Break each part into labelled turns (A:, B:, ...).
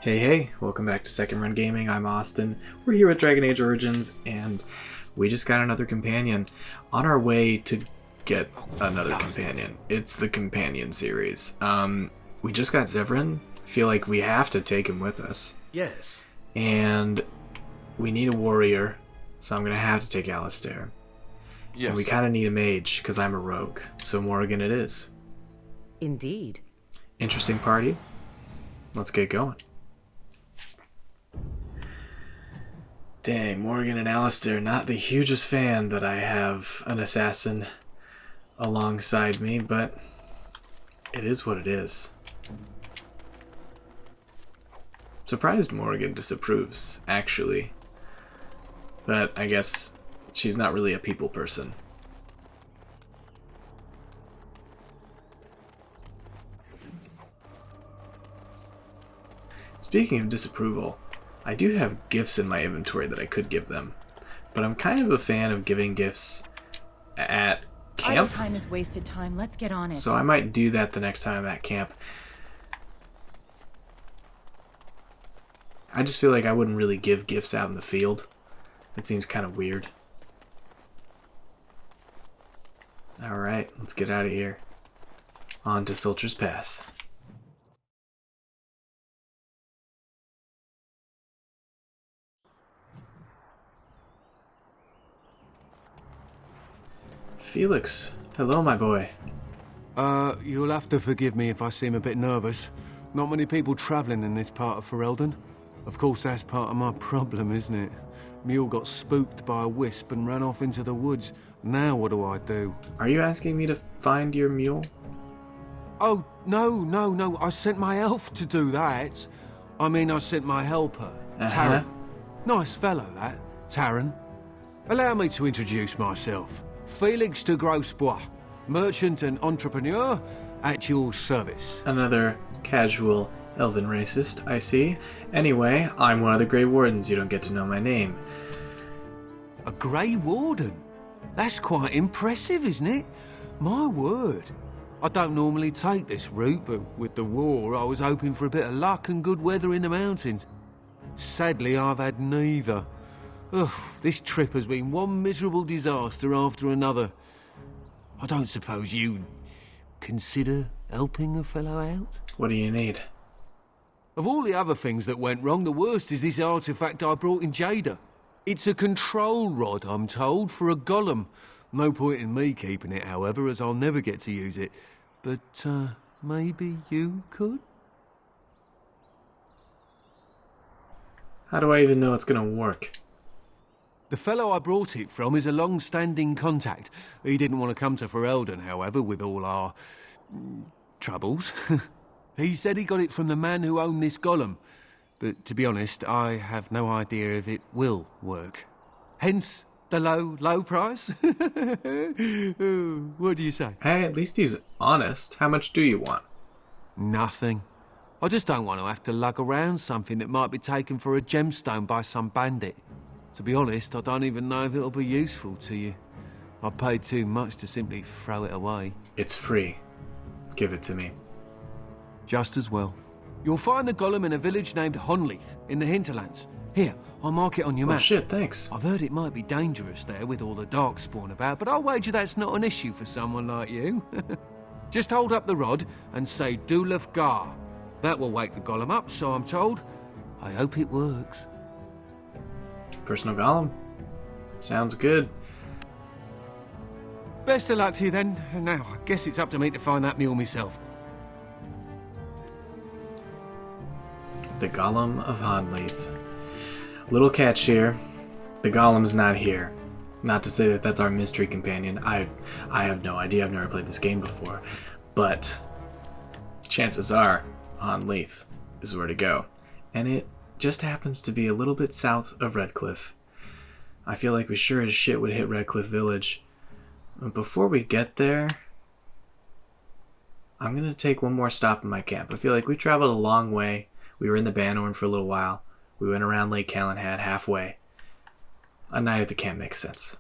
A: Hey, welcome back to Second Run Gaming. I'm Austin. We're here with Dragon Age Origins, and we just got another companion. On our way to get another companion. It's the companion series. We just got Zevran. Feel like we have to take him with us.
B: Yes.
A: And we need a warrior, so I'm going to have to take Alistair.
B: Yes.
A: And we kind of need a mage, because I'm a rogue. So Morrigan it is.
C: Indeed.
A: Interesting party. Let's get going. Dang, Morrigan and Alistair, not the hugest fan that I have an assassin alongside me, but it is what it is. Surprised Morrigan disapproves, actually. But I guess she's not really a people person. Speaking of disapproval, I do have gifts in my inventory that I could give them, but I'm kind of a fan of giving gifts at
D: Idle
A: camp,
D: time is wasted time. Let's get on it.
A: so I might do that the next time I'm at camp. I just feel like I wouldn't really give gifts out in the field. It seems kind of weird. Alright, let's get out of here. On to Sulcher's Pass. Felix, hello my boy.
B: You'll have to forgive me if I seem a bit nervous. Not many people travelling in this part of Ferelden. Of course, that's part of my problem, isn't it? Mule got spooked by a wisp and ran off into the woods. Now what do I do?
A: Are you asking me to find your mule?
B: Oh, no. I sent my elf to do that. I mean, I sent my helper, Taran. Nice fellow, that, Taran. Allow me to introduce myself. Felix de Grosbois, merchant and entrepreneur at your service.
A: Another casual elven racist, I see. Anyway, I'm one of the Grey Wardens. You don't get to know my name.
B: A Grey Warden? That's quite impressive, isn't it? My word. I don't normally take this route, but with the war, I was hoping for a bit of luck and good weather in the mountains. Sadly, I've had neither. Ugh, this trip has been one miserable disaster after another. I don't suppose you'd consider helping a fellow out?
A: What do you need?
B: Of all the other things that went wrong, the worst is this artifact I brought in Jada. It's a control rod, I'm told, for a golem. No point in me keeping it, however, as I'll never get to use it. But, maybe you could?
A: How do I even know it's gonna work?
B: The fellow I brought it from is a long-standing contact. He didn't want to come to Ferelden, however, with all our troubles. He said he got it from the man who owned this golem. But to be honest, I have no idea if it will work. Hence the low price. What do you say?
A: Hey, at least he's honest. How much do you want?
B: Nothing. I just don't want to have to lug around something that might be taken for a gemstone by some bandit. To be honest, I don't even know if it'll be useful to you. I paid too much to simply throw it away.
A: It's free. Give it to me.
B: Just as well. You'll find the golem in a village named Honleith, in the hinterlands. Here, I'll mark it on your
A: Oh
B: map.
A: shit, thanks.
B: I've heard it might be dangerous there with all the darkspawn about, but I'll wager that's not an issue for someone like you. Just hold up the rod and say Dulaf Gar. That will wake the golem up, so I'm told. I hope it works.
A: Personal golem. Sounds good.
B: Best of luck to you then. Now, I guess it's up to me to find that mule myself.
A: The Golem of Honleith. Little catch here. The Golem's not here. Not to say that that's our mystery companion. I have no idea. I've never played this game before. But chances are Honleith is where to go. And it just happens to be a little bit south of Redcliffe. I feel like we sure as shit would hit Redcliffe Village. But before we get there, I'm going to take one more stop in my camp. I feel like we traveled a long way. We were in the Bannorn for a little while. We went around Lake Calenhad halfway. A night at the camp makes sense.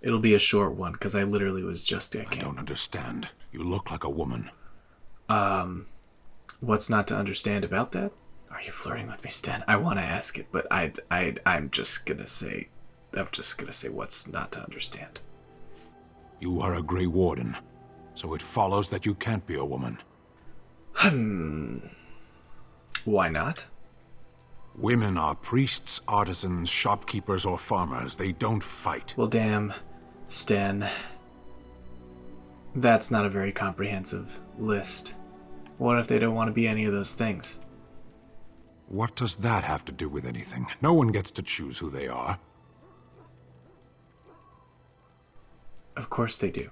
A: It'll be a short one, because I literally was just at
E: I
A: camp.
E: don't understand. You look like a woman.
A: What's not to understand about that? Are you flirting with me, Sten? I want to ask it, but I'm just gonna say what's not to understand.
E: You are a Grey Warden, so it follows that you can't be a woman.
A: Why not?
E: Women are priests, artisans, shopkeepers, or farmers. They don't fight.
A: Well, damn, Sten. That's not a very comprehensive list. What if they don't want to be any of those things?
E: What does that have to do with anything? No one gets to choose who they are.
A: Of course they do.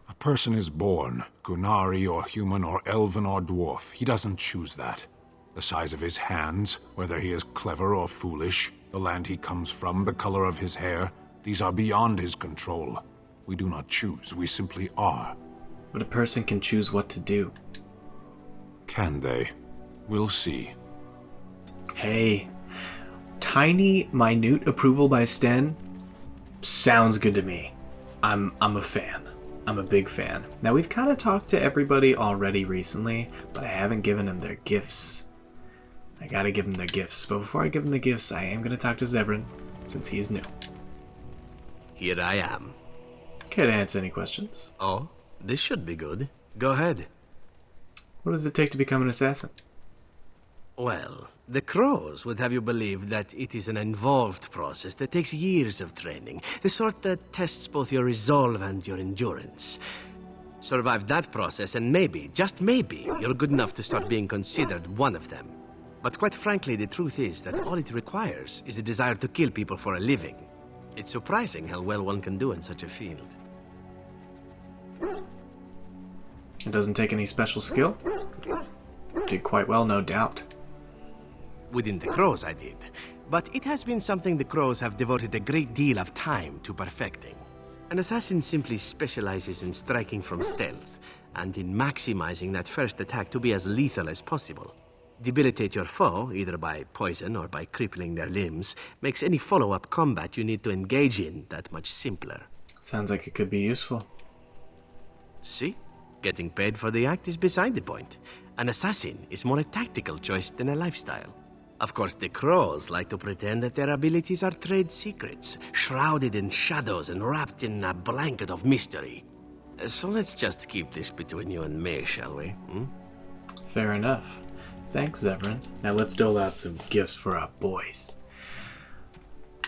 E: A person is born, Gunari or human or elven or dwarf. He doesn't choose that. The size of his hands, whether he is clever or foolish, the land he comes from, the color of his hair, these are beyond his control. We do not choose, we simply are.
A: But a person can choose what to do.
E: Can they? We'll see.
A: Hey, tiny, minute approval by Sten sounds good to me. I'm a fan. I'm a big fan. Now, we've kind of talked to everybody already recently, but I haven't given them their gifts. I gotta give them their gifts. But before I give them the gifts, I am gonna talk to Zebrin, since he's new.
F: Here I am.
A: Care to answer any questions?
F: Oh, this should be good. Go ahead.
A: What does it take to become an assassin?
F: Well, the crows would have you believe that it is an involved process that takes years of training, the sort that tests both your resolve and your endurance. Survive that process and maybe, just maybe, you're good enough to start being considered one of them. But quite frankly, the truth is that all it requires is a desire to kill people for a living. It's surprising how well one can do in such a field.
A: It doesn't take any special skill? Did quite well, no doubt.
F: Within the crows, I did. But it has been something the crows have devoted a great deal of time to perfecting. An assassin simply specializes in striking from stealth, and in maximizing that first attack to be as lethal as possible. Debilitate your foe, either by poison or by crippling their limbs, makes any follow-up combat you need to engage in that much simpler.
A: Sounds like it could be useful.
F: See? Getting paid for the act is beside the point. An assassin is more a tactical choice than a lifestyle. Of course, the crows like to pretend that their abilities are trade secrets, shrouded in shadows and wrapped in a blanket of mystery. So let's just keep this between you and me, shall we?
A: Fair enough. Thanks, Zebrin. Now let's dole out some gifts for our boys.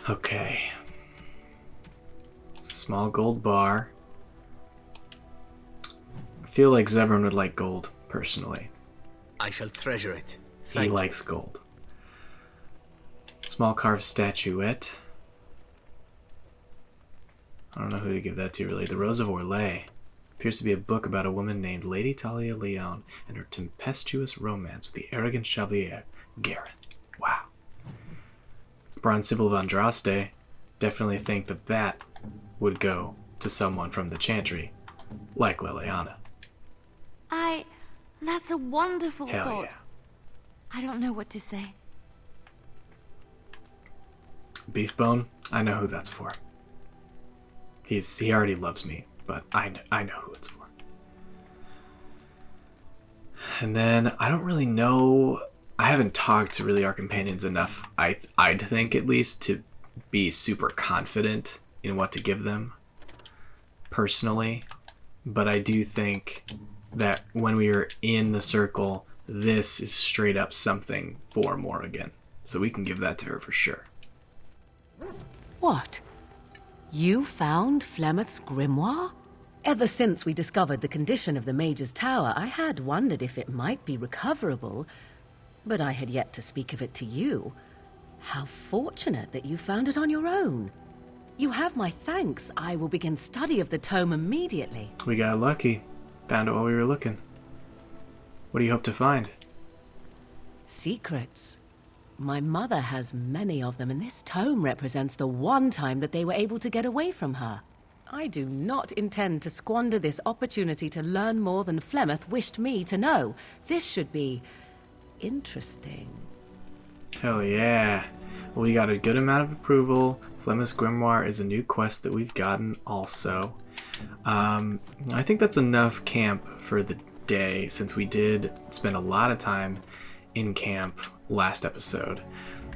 A: Okay. It's a small gold bar. I feel like Zebrin would like gold, personally.
F: I shall treasure it.
A: He likes gold. Small carved statuette. I don't know who to give that to, really. The Rose of Orlais. Appears to be a book about a woman named Lady Talia Leon and her tempestuous romance with the arrogant Chevalier Garen. Wow. Bronze Sybil of Andraste. Definitely think that that would go to someone from the Chantry, like Liliana.
D: That's a wonderful
A: Hell
D: thought.
A: yeah.
D: I don't know what to say.
A: Beef bone, I know who that's for. He already loves me, but I know who it's for. And then I don't really know. I haven't talked to really our companions enough. I'd think at least to be super confident in what to give them personally, but I do think that when we are in the circle, this is straight up something for Morrigan, so we can give that to her for sure.
C: What? You found Flemeth's grimoire? Ever since we discovered the condition of the Mage's Tower, I had wondered if it might be recoverable, but I had yet to speak of it to you. How fortunate that you found it on your own. You have my thanks. I will begin study of the tome immediately.
A: We got lucky. Found it while we were looking. What do you hope to find?
C: Secrets. My mother has many of them, and this tome represents the one time that they were able to get away from her. I do not intend to squander this opportunity to learn more than Flemeth wished me to know. This should be interesting.
A: Hell yeah. Well, we got a good amount of approval. Flemeth's Grimoire is a new quest that we've gotten also. I think that's enough camp for day, since we did spend a lot of time in camp last episode.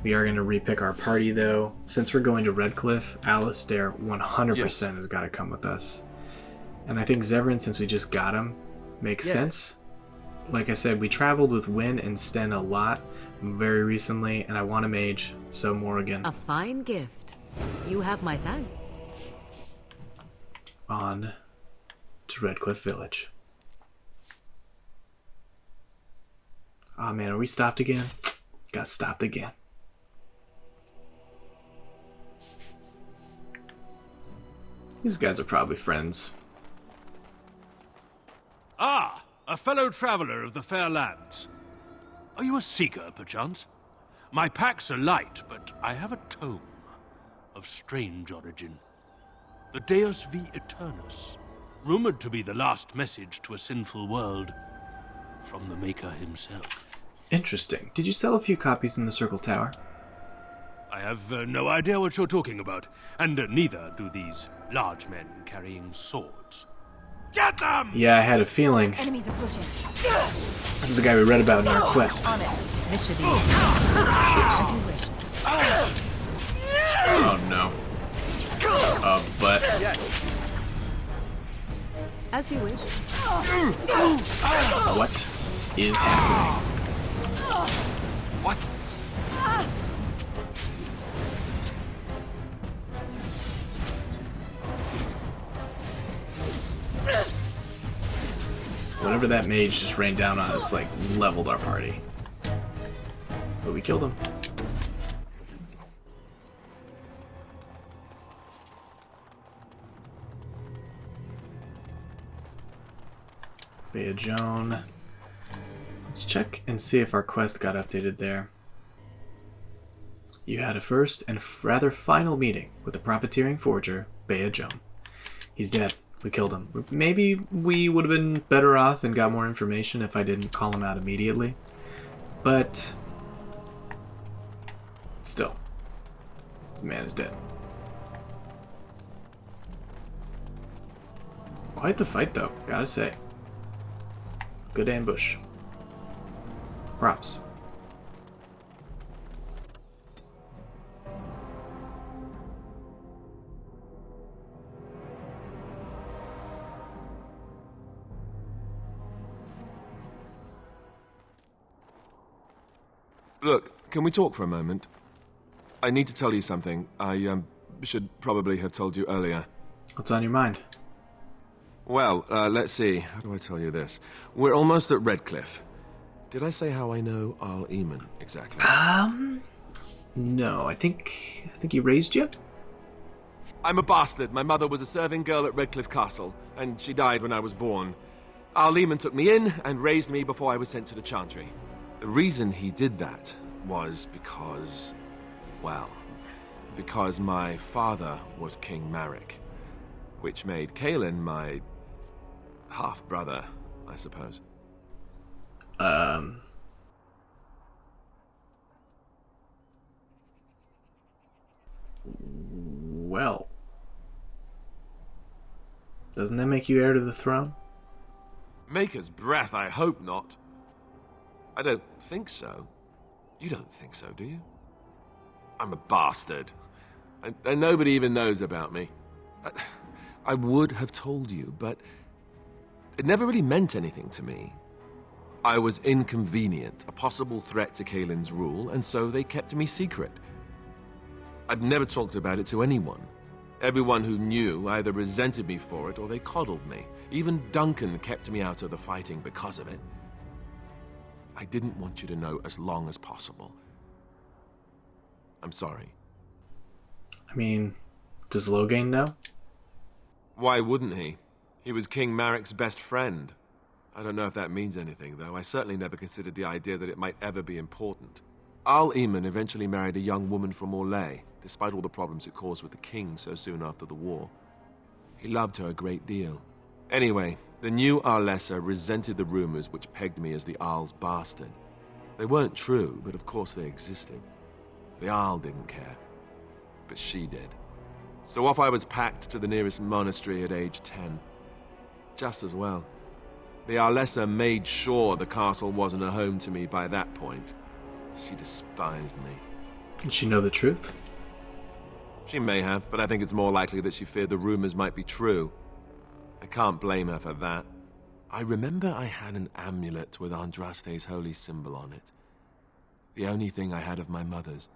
A: We are going to repick our party, though. Since we're going to Redcliffe, Alistair 100% has got to come with us. And I think Zevran, since we just got him, makes sense. Like I said, we traveled with Wynn and Sten a lot very recently, and I want a mage, so Morrigan.
C: A fine gift. You have my thanks.
A: On to Redcliffe Village. Oh man, are we stopped again? Got stopped again. These guys are probably friends.
G: Ah, a fellow traveler of the fair lands. Are you a seeker, perchance? My packs are light, but I have a tome of strange origin. The Deus Vi Eternus, rumored to be the last message to a sinful world from the Maker himself.
A: Interesting. Did you sell a few copies in the Circle Tower?
G: I have no idea what you're talking about, and neither do these large men carrying swords. Get them!
A: Yeah, I had a feeling.
D: Enemies approaching.
A: This is the guy we read about in our quest.
C: On it. This should be
A: Shit.
C: as you wish.
A: Oh no. But
C: As you wish.
A: what is happening?
G: What?
A: Whatever that mage just rained down on us, like, leveled our party. But we killed him. Bea Joan. Let's check and see if our quest got updated there. You had a first and rather final meeting with the profiteering forger, Bea Joan. He's dead. We killed him. Maybe we would have been better off and got more information if I didn't call him out immediately. But still, the man is dead. Quite the fight, though, gotta say. Good ambush. Props.
H: Look, can we talk for a moment? I need to tell you something. I should probably have told you earlier.
A: What's on your mind?
H: Well, let's see. How do I tell you this? We're almost at Redcliffe. Did I say how I know Al Eamon exactly?
A: No. I think he raised you?
H: I'm a bastard. My mother was a serving girl at Redcliffe Castle, and she died when I was born. Al Eamon took me in and raised me before I was sent to the Chantry. The reason he did that was because, well, because my father was King Marek, which made Kaelin my half-brother, I suppose.
A: Well, doesn't that make you heir to the throne?
H: Maker's breath, I hope not. I don't think so. You don't think so, do you? I'm a bastard. And nobody even knows about me. I would have told you, but it never really meant anything to me. I was inconvenient, a possible threat to Kaelin's rule, and so they kept me secret. I'd never talked about it to anyone. Everyone who knew either resented me for it or they coddled me. Even Duncan kept me out of the fighting because of it. I didn't want you to know as long as possible. I'm sorry.
A: I mean, does Loghain know?
H: Why wouldn't he? He was King Marek's best friend. I don't know if that means anything, though. I certainly never considered the idea that it might ever be important. Al Eamon eventually married a young woman from Orlais, despite all the problems it caused with the king so soon after the war. He loved her a great deal. Anyway, the new Arlessa resented the rumors which pegged me as the Arl's bastard. They weren't true, but of course they existed. The Arl didn't care, but she did. So off I was packed to the nearest monastery at age 10. Just as well. The Arlessa made sure the castle wasn't a home to me by that point. She despised me.
A: Did she know the truth?
H: She may have, but I think it's more likely that she feared the rumors might be true. I can't blame her for that. I remember I had an amulet with Andraste's holy symbol on it. The only thing I had of my mother's.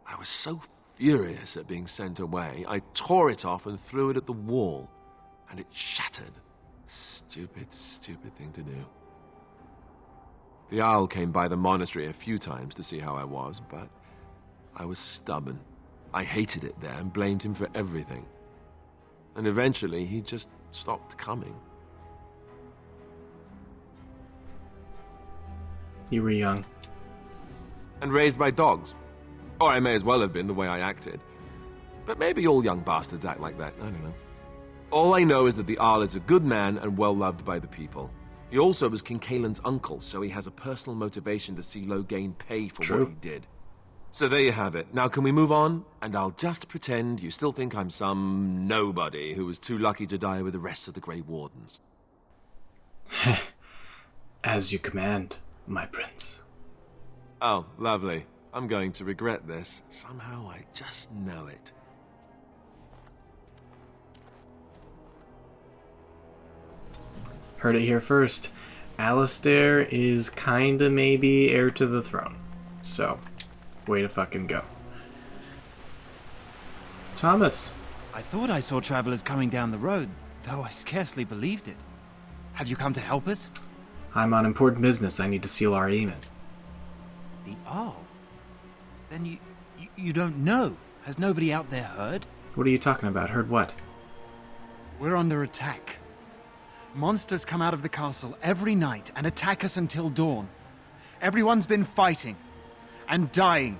H: I was so furious at being sent away, I tore it off and threw it at the wall, and it shattered. Stupid, stupid thing to do. The Jarl came by the monastery a few times to see how I was, but I was stubborn. I hated it there and blamed him for everything. And eventually, he just stopped coming.
A: You were young.
H: And raised by dogs. Or I may as well have been the way I acted. But maybe all young bastards act like that, I don't know. All I know is that the Jarl is a good man and well-loved by the people. He also was King Kaelin's uncle, so he has a personal motivation to see Loghain pay for
A: True.
H: what he did. So there you have it. Now can we move on? And I'll just pretend you still think I'm some nobody who was too lucky to die with the rest of the Grey Wardens.
A: As you command, my prince.
H: Oh, lovely. I'm going to regret this. Somehow I just know it.
A: Heard it here first. Alistair is kinda maybe heir to the throne. So, way to fucking go. Thomas.
I: I thought I saw travelers coming down the road, though I scarcely believed it. Have you come to help us?
A: I'm on important business. I need to seal our Eamon.
I: The Arl? Then you don't know. Has nobody out there heard?
A: What are you talking about? Heard what?
I: We're under attack. Monsters come out of the castle every night and attack us until dawn. Everyone's been fighting and dying.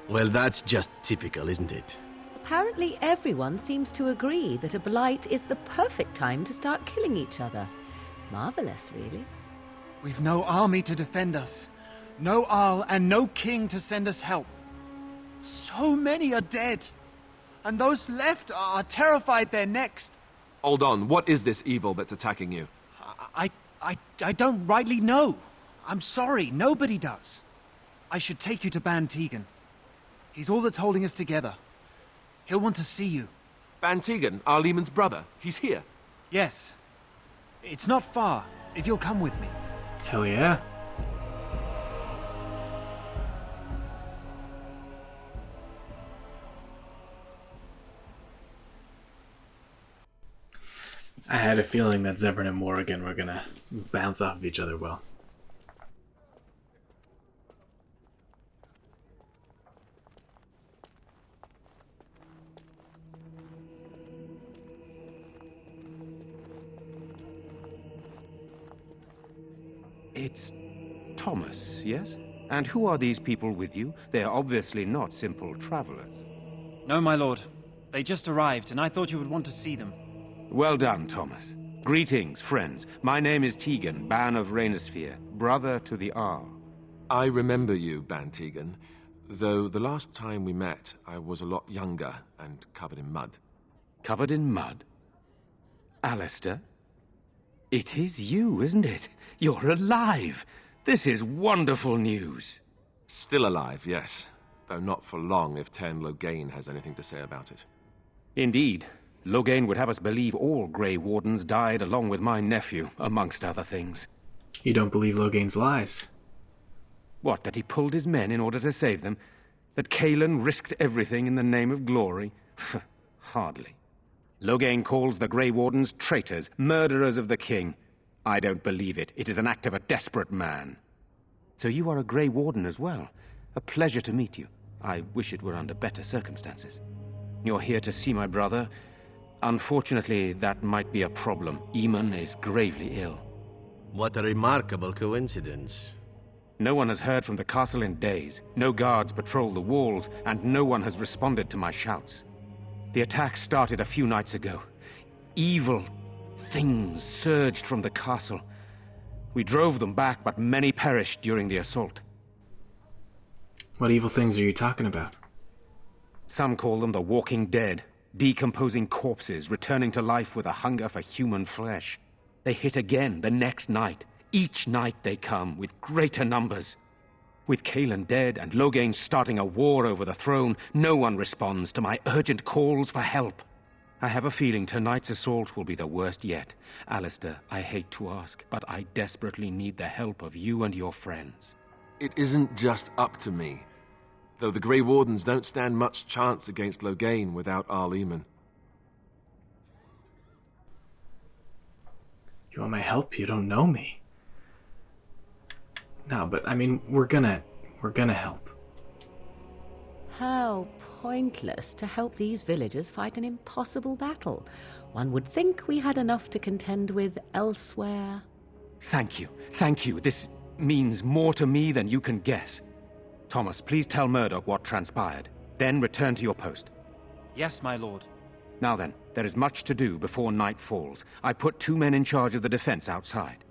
F: Well, that's just typical, isn't it?
C: Apparently everyone seems to agree that a blight is the perfect time to start killing each other. Marvelous, really.
I: We've no army to defend us. No Arl and no king to send us help. So many are dead. And those left are terrified they're next.
H: Hold on, what is this evil that's attacking you?
I: I don't rightly know. I'm sorry, nobody does. I should take you to Ban Tegan. He's all that's holding us together. He'll want to see you.
H: Ban Tegan, our Lehman's brother. He's here.
I: Yes. It's not far, if you'll come with me.
A: Hell yeah. I had a feeling that Zebrin and Morrigan were gonna bounce off of each other well.
J: It's Thomas, yes? And who are these people with you? They are obviously not simple travelers.
I: No, my lord. They just arrived, and I thought you would want to see them.
J: Well done, Thomas. Greetings, friends. My name is Tegan, Ban of Rainisfere, brother to the Arl.
H: I remember you, Ban Tegan, though the last time we met, I was a lot younger and covered in mud.
J: Covered in mud? Alistair? It is you, isn't it? You're alive! This is wonderful news.
H: Still alive, yes. Though not for long if Tern Loghain has anything to say about it.
J: Indeed. Loghain would have us believe all Grey Wardens died along with my nephew, amongst other things.
A: You don't believe Loghain's lies?
J: What, that he pulled his men in order to save them? That Kaelin risked everything in the name of glory? Hardly. Loghain calls the Grey Wardens traitors, murderers of the king. I don't believe it. It is an act of a desperate man. So you are a Grey Warden as well. A pleasure to meet you. I wish it were under better circumstances. You're here to see my brother. Unfortunately, that might be a problem. Eamon is gravely ill.
F: What a remarkable coincidence.
J: No one has heard from the castle in days. No guards patrol the walls, and no one has responded to my shouts. The attack started a few nights ago. Evil things surged from the castle. We drove them back, but many perished during the assault.
A: What evil things are you talking about?
J: Some call them the Walking Dead, decomposing corpses returning to life with a hunger for human flesh. They hit again the next night. Each night they come, with greater numbers. With Cailan dead and Loghain starting a war over the throne, no one responds to my urgent calls for help. I have a feeling tonight's assault will be the worst yet. Alistair, I hate to ask, but I desperately need the help of you and your friends.
H: It isn't just up to me. Though the Grey Wardens don't stand much chance against Loghain without Arl Eamon.
A: You want my help? You don't know me. No, but I mean, we're gonna help.
C: How pointless to help these villagers fight an impossible battle. One would think we had enough to contend with elsewhere.
J: Thank you. Thank you. This means more to me than you can guess. Thomas, please tell Murdoch what transpired. Then return to your post.
I: Yes, my lord.
J: Now then, there is much to do before night falls. I put 2 men in charge of the defense outside.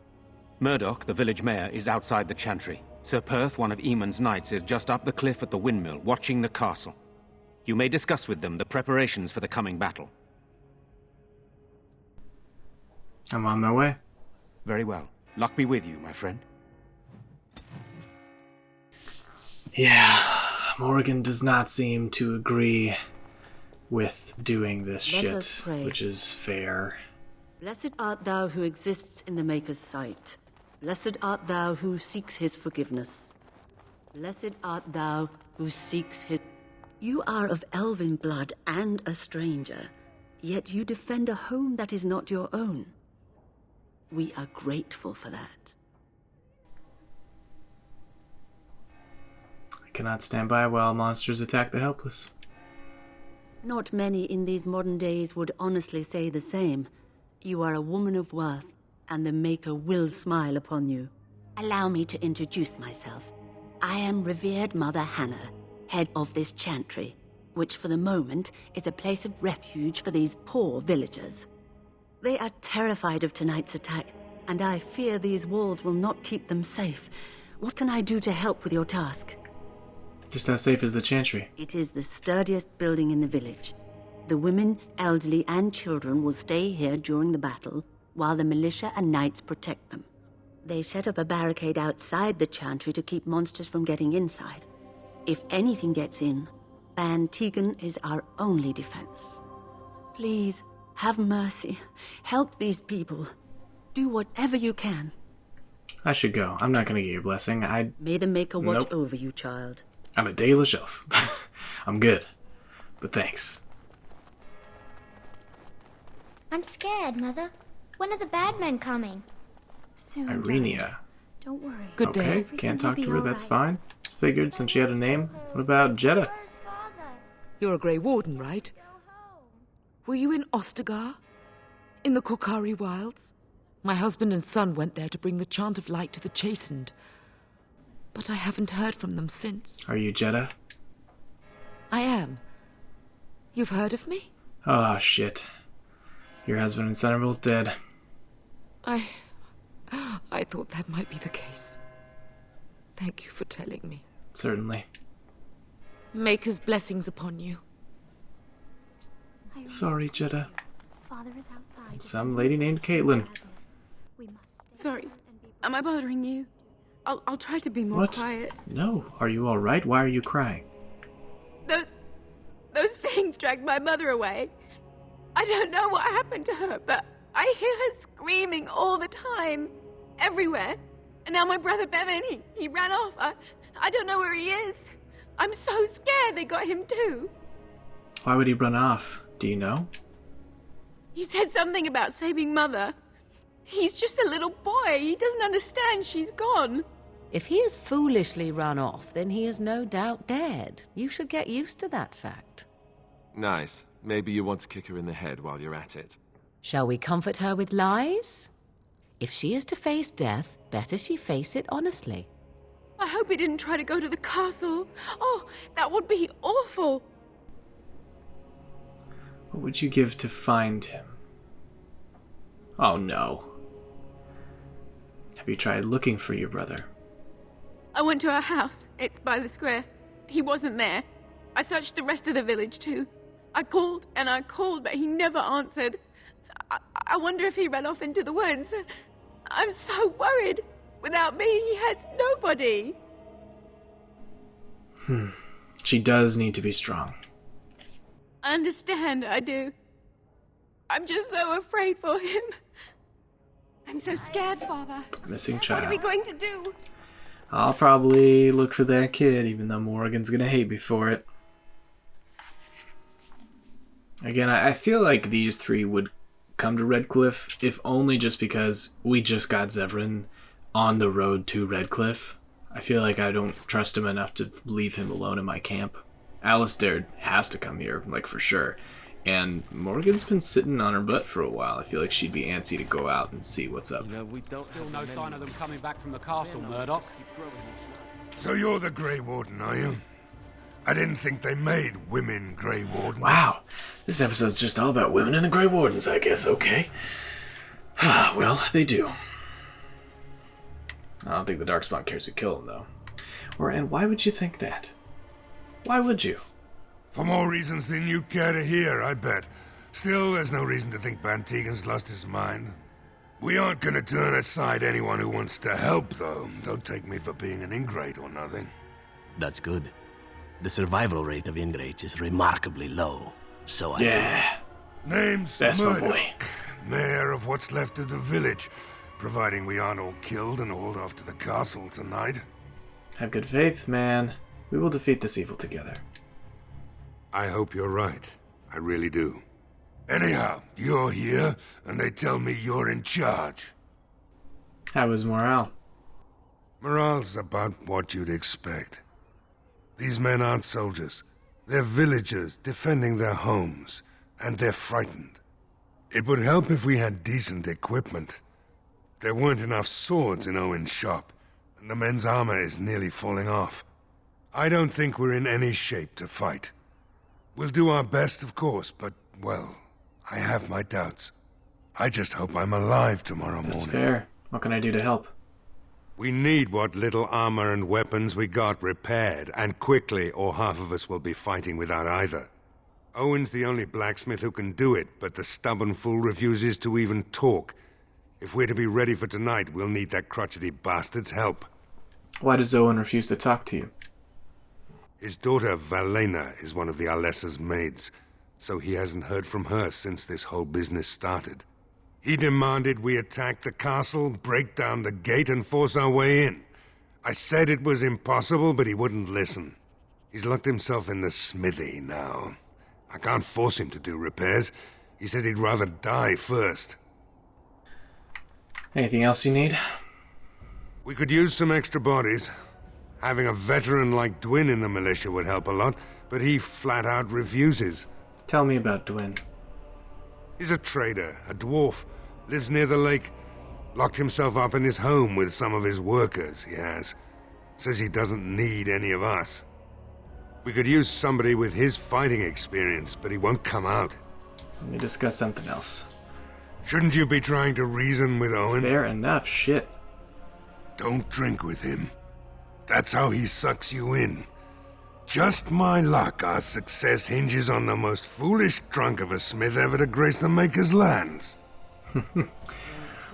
J: Murdoch, the village mayor, is outside the chantry. Sir Perth, one of Eamon's knights, is just up the cliff at the windmill, watching the castle. You may discuss with them the preparations for the coming battle.
A: I'm on my way.
J: Very well. Luck be with you, my friend.
A: Yeah, Morrigan does not seem to agree with doing this
K: Let us
A: shit,
K: pray.
A: which is fair.
K: Blessed art thou who exists in the Maker's sight. Blessed art thou who seeks his forgiveness. Blessed art thou who seeks his... You are of elven blood and a stranger, yet you defend a home that is not your own. We are grateful for that.
A: I cannot stand by while monsters attack the helpless.
K: Not many in these modern days would honestly say the same. You are a woman of worth, and the Maker will smile upon you. Allow me to introduce myself. I am revered Mother Hannah, head of this chantry, which for the moment is a place of refuge for these poor villagers. They are terrified of tonight's attack, and I fear these walls will not keep them safe. What can I do to help with your task?
A: Just how safe is the chantry?
K: It is the sturdiest building in the village. The women, elderly, and children will stay here during the battle, while the militia and knights protect them. They set up a barricade outside the chantry to keep monsters from getting inside. If anything gets in, Ban Tegan is our only defense. Please, have mercy. Help these people. Do whatever you can.
A: I should go. I'm not gonna get your blessing.
K: May the Maker watch
A: Nope.
K: over you, child.
A: I'm a Dalish elf. I'm good. But thanks.
L: I'm scared, Mother. When are the bad men coming?
D: Soon.
A: Irenia.
D: Don't worry.
C: Good day.
A: Okay, can't talk to her, that's fine. Figured since she had a name. What about Jeddah?
L: Where's Father?
M: You're a Grey Warden, right?
L: Go home.
M: Were you in Ostagar? In the Korkari Wilds? My husband and son went there to bring the chant of light to the chastened. But I haven't heard from them since.
A: Are you Jeddah?
M: I am. You've heard of me?
A: Oh, shit. Your husband and son are both dead.
M: I thought that might be the case. Thank you for telling me.
A: Certainly.
M: Maker's blessings upon you.
A: Sorry, Jeddah.
L: Father is outside.
A: Some lady named Caitlin.
L: We must stay
N: Sorry.
L: silent and be
N: Am I bothering you? I'll try to be more
A: What?
N: quiet.
A: No. Are you alright? Why are you crying?
N: Those things dragged my mother away. I don't know what happened to her, but I hear her screaming all the time. Everywhere. And now my brother Bevan, he ran off. I don't know where he is. I'm so scared they got him too.
A: Why would he run off? Do you know?
N: He said something about saving Mother. He's just a little boy. He doesn't understand she's gone.
C: If he has foolishly run off, then he is no doubt dead. You should get used to that fact.
H: Nice. Maybe you want to kick her in the head while you're at it.
C: Shall we comfort her with lies? If she is to face death, better she face it honestly.
N: I hope he didn't try to go to the castle. Oh, that would be awful.
A: What would you give to find him? Oh no. Have you tried looking for your brother?
N: I went to our house. It's by the square. He wasn't there. I searched the rest of the village too. I called and I called, but he never answered. I wonder if he ran off into the woods. I'm so worried. Without me, he has nobody.
A: She does need to be strong.
N: I understand, I do. I'm just so afraid for him. I'm so scared, Father.
A: Missing child.
N: What are we going to do?
A: I'll probably look for that kid, even though Morgan's gonna hate me for it. Again, I feel like these three would come to Redcliffe, if only just because we just got Zevran on the road to Redcliffe. I feel like I don't trust him enough to leave him alone in my camp. Alistair has to come here, like for sure. And Morgan's been sitting on her butt for a while. I feel like she'd be antsy to go out and see what's up.
J: Still no sign of them coming back from the castle, Murdoch.
O: So you're the Grey Warden, are you? I didn't think they made women Grey Wardens.
A: Wow, this episode's just all about women and the Grey Wardens, I guess. Okay. Well, they do. I don't think the Darkspawn cares who killed him, though. And why would you think that? Why would you?
O: For more reasons than you care to hear, I bet. Still, there's no reason to think Bantegan's lost his mind. We aren't gonna turn aside anyone who wants to help, though. Don't take me for being an ingrate or nothing.
F: That's good. The survival rate of ingrates is remarkably low, so
O: Name's
A: That's my
O: Murdoch,
A: boy.
O: mayor of what's left of the village, providing we aren't all killed and hauled off to the castle tonight.
A: Have good faith, man. We will defeat this evil together.
O: I hope you're right. I really do. Anyhow, you're here, and they tell me you're in charge.
A: How is morale?
O: Morale's about what you'd expect. These men aren't soldiers. They're villagers defending their homes, and they're frightened. It would help if we had decent equipment. There weren't enough swords in Owen's shop, and the men's armor is nearly falling off. I don't think we're in any shape to fight. We'll do our best, of course, but, well, I have my doubts. I just hope I'm alive tomorrow morning.
A: That's fair. What can I do to help?
O: We need what little armor and weapons we got repaired, and quickly, or half of us will be fighting without either. Owen's the only blacksmith who can do it, but the stubborn fool refuses to even talk. If we're to be ready for tonight, we'll need that crotchety bastard's help.
A: Why does Owen refuse to talk to you?
O: His daughter, Valena, is one of the Alessa's maids, so he hasn't heard from her since this whole business started. He demanded we attack the castle, break down the gate, and force our way in. I said it was impossible, but he wouldn't listen. He's locked himself in the smithy now. I can't force him to do repairs. He said he'd rather die first.
A: Anything else you need?
O: We could use some extra bodies. Having a veteran like Dwin in the militia would help a lot, but he flat out refuses.
A: Tell me about Dwin.
O: He's a trader, a dwarf, lives near the lake. Locked himself up in his home with some of his workers, he has. Says he doesn't need any of us. We could use somebody with his fighting experience, but he won't come out.
A: Let me discuss something else.
O: Shouldn't you be trying to reason with Owen?
A: Fair enough, shit.
O: Don't drink with him. That's how he sucks you in. Just my luck, our success hinges on the most foolish drunk of a smith ever to grace the Maker's lands.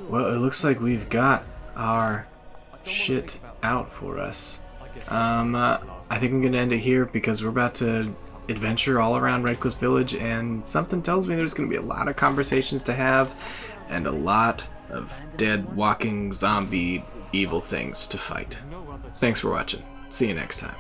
A: Well, it looks like we've got our shit out for us. I think I'm gonna end it here because we're about to adventure all around Redcliffe Village, and something tells me there's gonna be a lot of conversations to have and a lot of dead, walking, zombie, evil things to fight. Thanks for watching. See you next time.